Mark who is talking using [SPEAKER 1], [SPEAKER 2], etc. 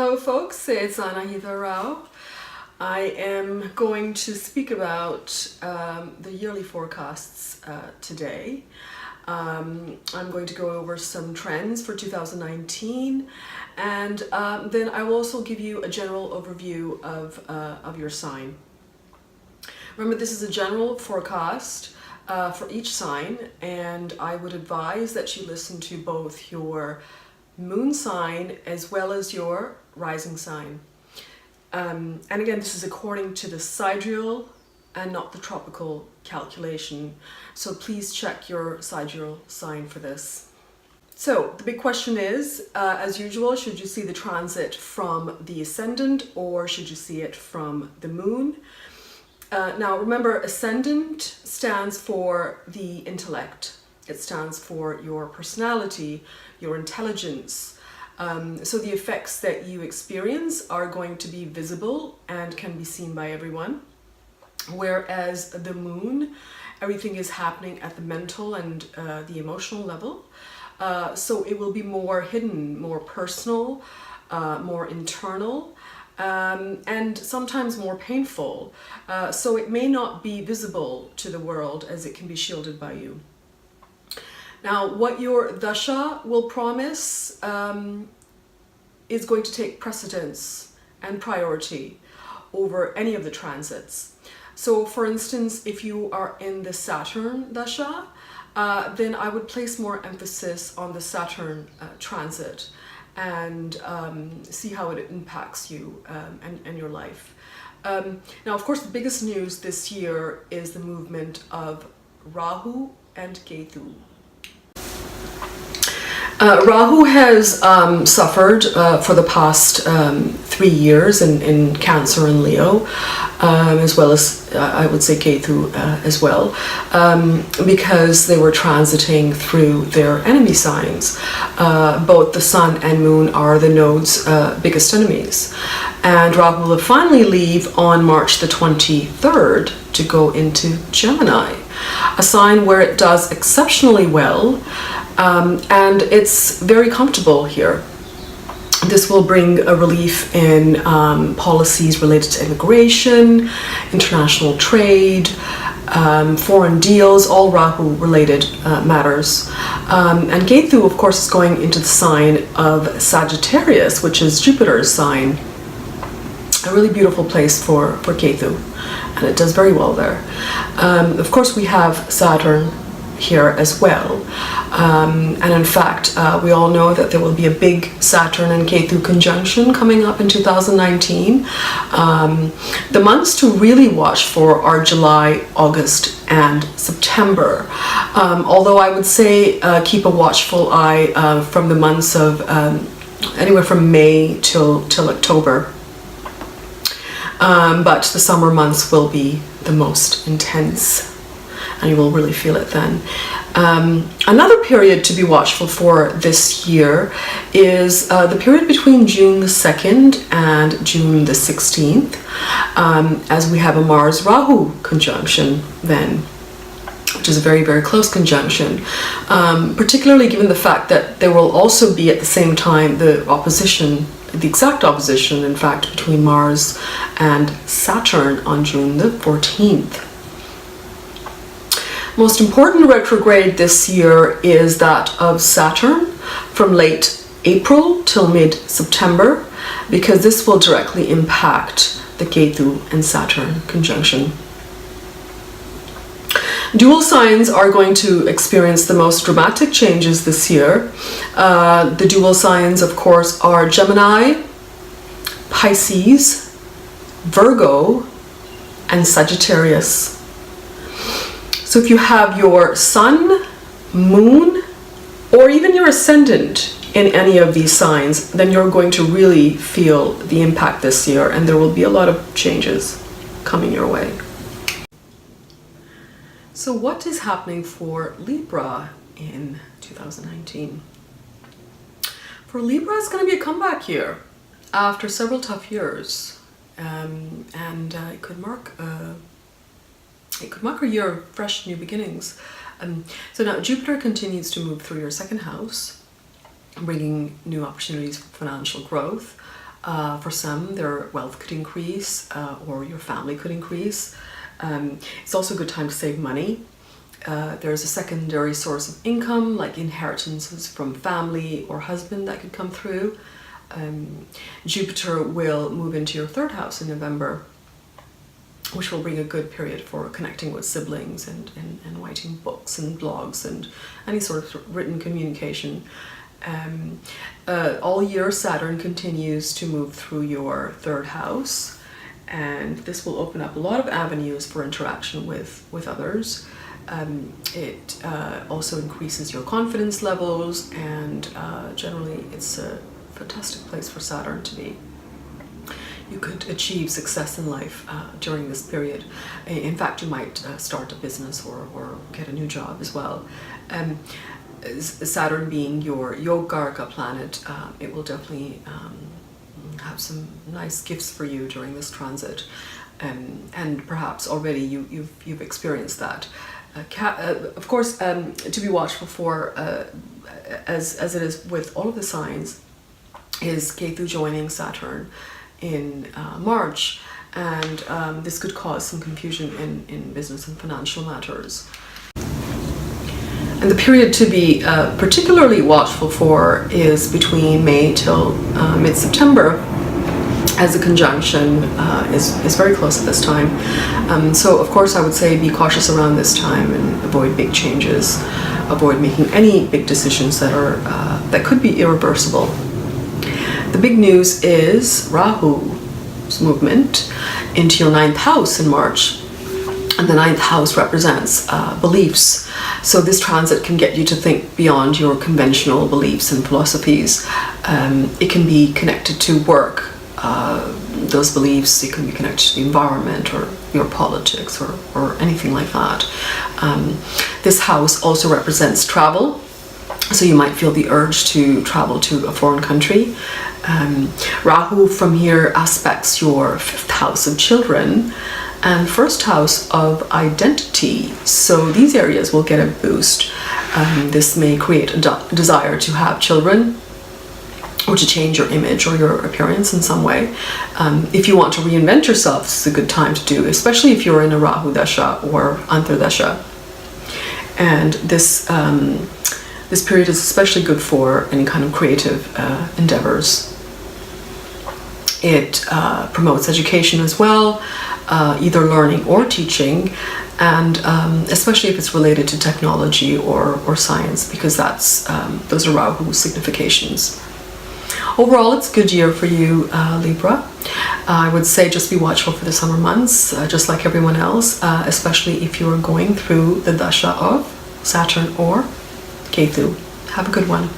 [SPEAKER 1] Hello folks, it's Anahita Rao. I am going to speak about the yearly forecasts today. I'm going to go over some trends for 2019, and then I will also give you a general overview of your sign. Remember, this is a general forecast for each sign, and I would advise that you listen to both your moon sign as well as your rising sign. And again, this is according to the sidereal and not the tropical calculation. So please check your sidereal sign for this. So the big question is, as usual, should you see the transit from the ascendant or should you see it from the moon? Now remember, ascendant stands for the intellect. It stands for your personality, your intelligence. So the effects that you experience are going to be visible and can be seen by everyone. Whereas the moon, everything is happening at the mental and the emotional level. So it will be more hidden, more personal, more internal, and sometimes more painful. So it may not be visible to the world as it can be shielded by you. Now, what your dasha will promise is going to take precedence and priority over any of the transits. So, for instance, if you are in the Saturn dasha, then I would place more emphasis on the Saturn transit and see how it impacts you and your life. Now, of course, the biggest news this year is the movement of Rahu and Ketu. Rahu has suffered for the past 3 years in Cancer and Leo, as well as I would say Ketu as well, because they were transiting through their enemy signs. Both the Sun and Moon are the node's biggest enemies. And Rahu will finally leave on March the 23rd to go into Gemini, a sign where it does exceptionally well. And it's very comfortable here. This will bring a relief in policies related to immigration, international trade, foreign deals, all Rahu related matters. And Ketu, of course, is going into the sign of Sagittarius, which is Jupiter's sign. A really beautiful place for Ketu, and it does very well there. Of course, we have Saturn here as well, and in fact we all know that there will be a big Saturn and Ketu conjunction coming up in 2019. The months to really watch for are July, August and September, although I would say keep a watchful eye from the months of anywhere from May till October. But the summer months will be the most intense, and you will really feel it then. Another period to be watchful for this year is the period between June the 2nd and June the 16th, as we have a Mars-Rahu conjunction then, which is a very, very close conjunction, particularly given the fact that there will also be at the same time the opposition, the exact opposition, in fact, between Mars and Saturn on June the 14th. Most important retrograde this year is that of Saturn from late April till mid-September, because this will directly impact the Ketu and Saturn conjunction. Dual signs are going to experience the most dramatic changes this year. The dual signs, of course, are Gemini, Pisces, Virgo, and Sagittarius. So if you have your Sun, Moon, or even your Ascendant in any of these signs, then you're going to really feel the impact this year, and there will be a lot of changes coming your way. So what is happening for Libra in 2019? For Libra, it's going to be a comeback year after several tough years, and it could mark a year of fresh new beginnings. So now Jupiter continues to move through your second house, bringing new opportunities for financial growth. For some, their wealth could increase, or your family could increase. It's also a good time to save money. There's a secondary source of income, like inheritances from family or husband that could come through. Jupiter will move into your third house in November, which will bring a good period for connecting with siblings and writing books and blogs and any sort of written communication. All year Saturn continues to move through your third house, and this will open up a lot of avenues for interaction with others. It also increases your confidence levels, and generally it's a fantastic place for Saturn to be. You could achieve success in life during this period. In fact, you might start a business or get a new job as well. Saturn being your Yogarka planet, it will definitely have some nice gifts for you during this transit, and perhaps already you've experienced that. Of course, to be watchful for, as it is with all of the signs, is Ketu joining Saturn in March, and this could cause some confusion in business and financial matters. And the period to be particularly watchful for is between May till mid-September, as the conjunction is very close at this time. So of course I would say be cautious around this time and avoid big changes, avoid making any big decisions that could be irreversible. The big news is Rahu's movement into your 9th house in March. And the 9th house represents beliefs. So this transit can get you to think beyond your conventional beliefs and philosophies. It can be connected to work, those beliefs. It can be connected to the environment or your politics or anything like that. This house also represents travel. So you might feel the urge to travel to a foreign country. Rahu from here aspects your 5th house of children and 1st house of identity. So these areas will get a boost. This may create a desire to have children or to change your image or your appearance in some way. If you want to reinvent yourself, this is a good time to do, especially if you're in a Rahu Dasha or Antardasha. And this period is especially good for any kind of creative endeavors. It promotes education as well, either learning or teaching, and especially if it's related to technology or science, because those are Rahu's significations. Overall, it's a good year for you, Libra. I would say just be watchful for the summer months, just like everyone else, especially if you're going through the dasha of Saturn or Ketu. Have a good one.